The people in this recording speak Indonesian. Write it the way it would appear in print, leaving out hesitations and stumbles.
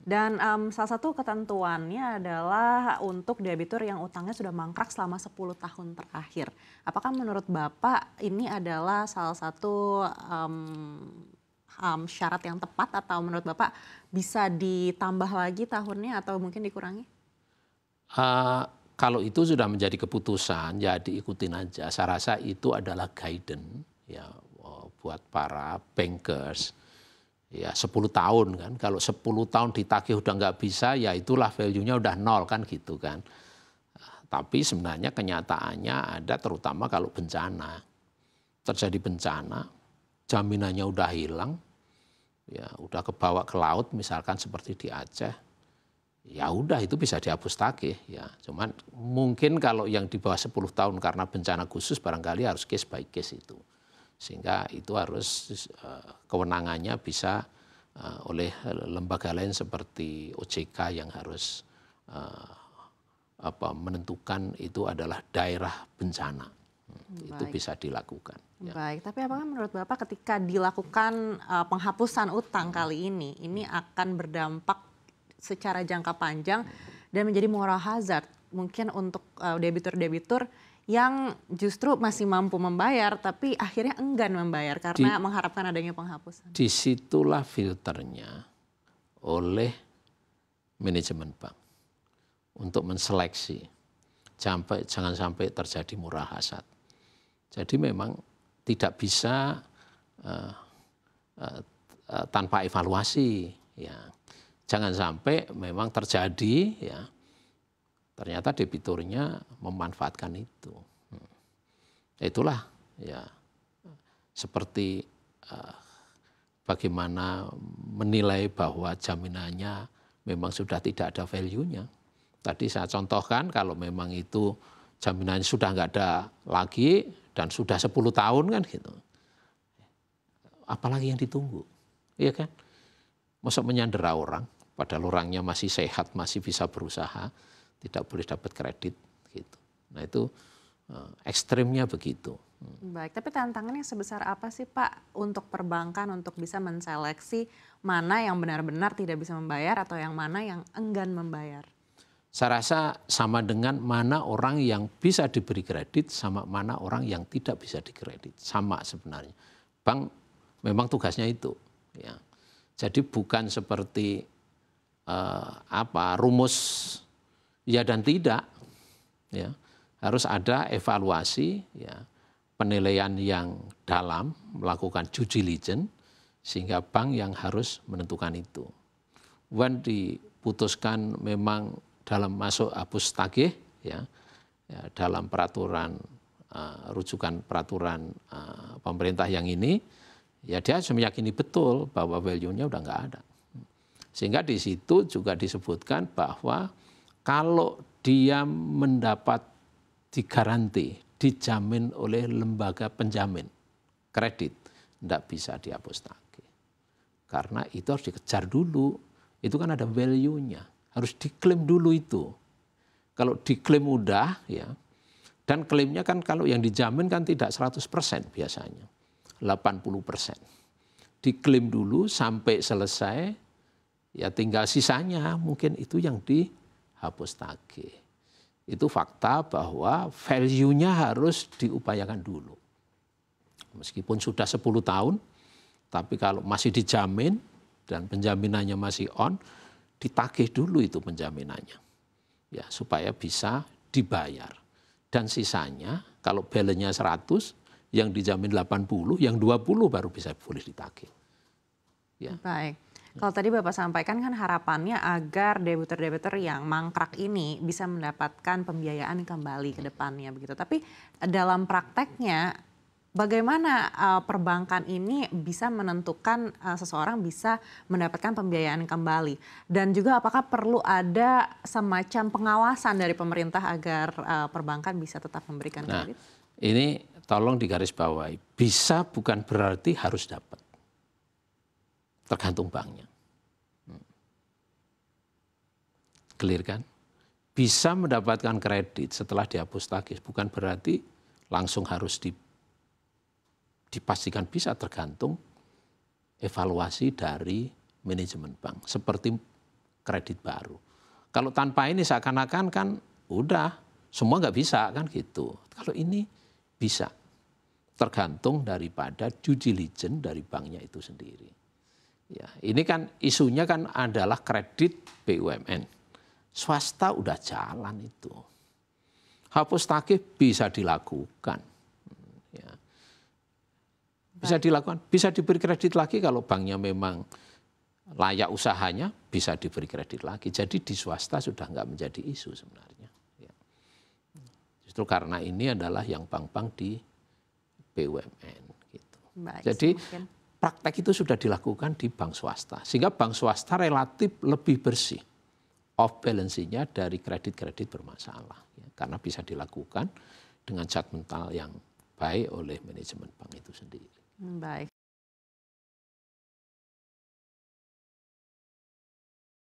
Dan salah satu ketentuannya adalah untuk debitur yang utangnya sudah mangkrak selama 10 tahun terakhir. Apakah menurut Bapak ini adalah salah satu syarat yang tepat atau menurut Bapak bisa ditambah lagi tahunnya atau mungkin dikurangi? Kalau itu sudah menjadi keputusan, ya diikutin aja. Saya rasa itu adalah guidance ya buat para bankers. Ya 10 tahun kan, kalau 10 tahun ditagih udah nggak bisa, ya itulah value-nya udah nol kan gitu kan. Tapi sebenarnya kenyataannya ada, terutama kalau bencana. Terjadi bencana, jaminannya udah hilang, ya udah kebawa ke laut misalkan seperti di Aceh, ya udah itu bisa dihapus tagih ya. Cuman mungkin kalau yang di bawah 10 tahun karena bencana khusus barangkali harus case by case itu. Sehingga itu harus kewenangannya bisa oleh lembaga lain seperti OJK yang harus menentukan itu adalah daerah bencana. Itu bisa dilakukan. Ya. Baik, tapi apakah menurut Bapak ketika dilakukan penghapusan utang kali ini akan berdampak secara jangka panjang dan menjadi moral hazard mungkin untuk debitur-debitur yang justru masih mampu membayar tapi akhirnya enggan membayar karena mengharapkan adanya penghapusan? Disitulah filternya oleh manajemen bank untuk menseleksi jangan sampai terjadi moral hazard. Jadi memang tidak bisa tanpa evaluasi ya. Jangan sampai memang terjadi ya ternyata debiturnya memanfaatkan itu. Itulah ya seperti bagaimana menilai bahwa jaminannya memang sudah tidak ada value-nya. Tadi saya contohkan kalau memang itu jaminannya sudah nggak ada lagi dan sudah 10 tahun kan gitu. Apalagi yang ditunggu, iya kan? Masa menyandera orang, padahal orangnya masih sehat, masih bisa berusaha, tidak boleh dapat kredit gitu. Nah itu ekstrimnya begitu. Baik, tapi tantangannya sebesar apa sih Pak untuk perbankan untuk bisa menseleksi mana yang benar-benar tidak bisa membayar atau yang mana yang enggan membayar? Saya rasa sama dengan mana orang yang bisa diberi kredit sama mana orang yang tidak bisa dikredit. Sama sebenarnya. Bank memang tugasnya itu. Ya. Jadi bukan seperti rumus ya dan tidak. Ya. Harus ada evaluasi, ya, penilaian yang dalam, melakukan due diligence, sehingga bank yang harus menentukan itu. When diputuskan memang dalam masuk hapus tagih, ya dalam peraturan rujukan peraturan pemerintah yang ini, ya dia harus meyakini betul bahwa value-nya udah nggak ada. Sehingga di situ juga disebutkan bahwa kalau dia mendapat digaranti, dijamin oleh lembaga penjamin kredit, tidak bisa dihapus tagih. Karena itu harus dikejar dulu, itu kan ada value-nya, harus diklaim dulu itu. Kalau diklaim udah, ya, dan klaimnya kan kalau yang dijamin kan tidak 100% biasanya, 80%. Diklaim dulu sampai selesai, ya tinggal sisanya mungkin itu yang dihapus tagih. Itu fakta bahwa value-nya harus diupayakan dulu. Meskipun sudah 10 tahun, tapi kalau masih dijamin dan penjaminannya masih on, ditagih dulu itu penjaminannya. Ya, supaya bisa dibayar. Dan sisanya kalau balance-nya 100, yang dijamin 80, yang 20 baru bisa boleh ditagih. Ya. Baik. Kalau tadi Bapak sampaikan kan harapannya agar debitur-debitur yang mangkrak ini bisa mendapatkan pembiayaan kembali ke depannya begitu. Tapi dalam prakteknya bagaimana perbankan ini bisa menentukan seseorang bisa mendapatkan pembiayaan kembali? Dan juga apakah perlu ada semacam pengawasan dari pemerintah agar perbankan bisa tetap memberikan kredit? Ini tolong digarisbawahi. Bisa bukan berarti harus dapat. Tergantung banknya. Clear kan? Bisa mendapatkan kredit setelah dihapus tagih bukan berarti langsung harus dipastikan bisa, tergantung evaluasi dari manajemen bank. Seperti kredit baru. Kalau tanpa ini seakan-akan kan udah semua nggak bisa kan gitu. Kalau ini bisa, tergantung daripada due diligence dari banknya itu sendiri. Ya, ini kan isunya kan adalah kredit BUMN. Swasta udah jalan itu. Hapus tagih bisa dilakukan. Ya. Bisa dilakukan, bisa diberi kredit lagi kalau banknya memang layak usahanya, bisa diberi kredit lagi. Jadi di swasta sudah nggak menjadi isu sebenarnya. Ya. Justru karena ini adalah yang bank-bank di BUMN. Gitu. Baik, jadi praktek itu sudah dilakukan di bank swasta. Sehingga bank swasta relatif lebih bersih off balance-nya dari kredit-kredit bermasalah. Ya. Karena bisa dilakukan dengan judgmental yang baik oleh manajemen bank itu sendiri. Baik.